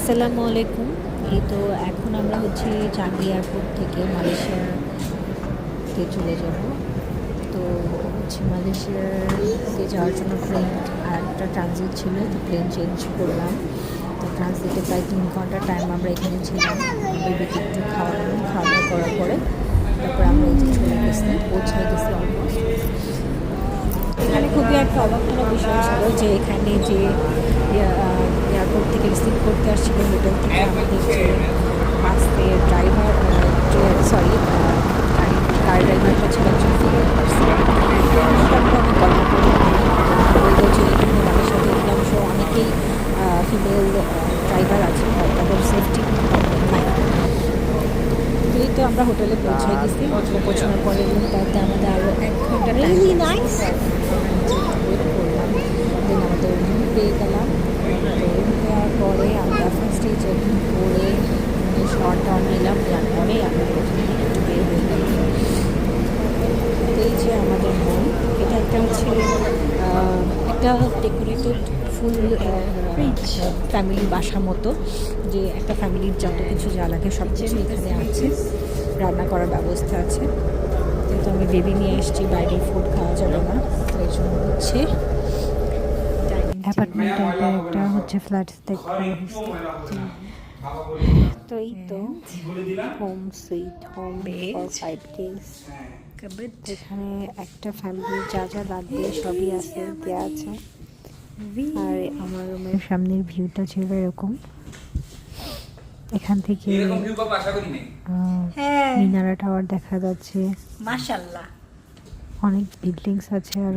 আসসালামু আলাইকুম। এই তো এখন আমরা হচ্ছে চাঁদনি এয়ারপোর্ট থেকে মালয়েশিয়াতে চলে যাব। তো হচ্ছে মালয়েশিয়াতে যাওয়ার জন্য প্লেন আর একটা ট্রানজিট ছিল, তো প্লেন চেঞ্জ করলাম। তো ট্রানজিটে প্রায় 3 ঘন্টা টাইম আমরা এখানে ছিলাম। বেবিকে একটু খাওয়া দাওয়া করার পরে তারপর আমরা এই যে চলে গেছি, পৌঁছে গেছি অলমোস্ট। এখানে খুবই একটা অবাক করা বিষয় ছিল যে এখানে যে এয়ারপোর্ট থেকে রিসিভ করতে আসছিল হোটেল থেকে আমাদের যে বাসের ড্রাইভার কার ড্রাইভারটা ছিল একজন ফিমেল পার্সন। অনেক গল্প করে বললো যে এখানে মালয়েশিয়াতে অধিকাংশ অনেকেই ফিমেল ড্রাইভার আছে, তাদের সেফটি নাই। তো এই তো আমরা হোটেলে পৌঁছে গেছি। হোটেলে পৌঁছানোর পরে রুমটাতে আমাদের আরও 1 ঘন্টা টাইম ওয়েট করলাম। দেন আমাদের রুম পেয়ে গেলাম। তো রুম পেয়ার পরে আমরা ফার্স্টেই চেকিং করে শর্ট টাউন নিলাম, নেওয়ার পরে আমরা প্রথমে একটু বের হয়ে গেলাম। তো এই যে আমাদের রুম, এটা একটা হচ্ছে একটা ডেকোরেটেড ফুল ফ্যামিলি বাসা মতো, যে একটা ফ্যামিলির যত কিছু যা লাগে সব কিছু এখানে আছে, রান্না করার ব্যবস্থা আছে। যেহেতু আমি বেবি নিয়ে এসেছি, বাইরের ফুড খাওয়া যাবে না, তো এই জন্য হচ্ছে অ্যাপার্টমেন্ট টাইপের একটা হচ্ছে ফ্ল্যাট দেখতে হয়েছে। তো এই তো home sweet home for 5 days। এখানে একটা ফ্যামিলির যা যা লাগবে সবই আছে, দেওয়া আছে। আর আমার রুমের সামনের ভিউটা ছিল এরকম। এখান থেকে মিনারা টাওয়ার দেখা যাচ্ছে, মাশাআল্লাহ অনেক বিল্ডিংস আছে, আর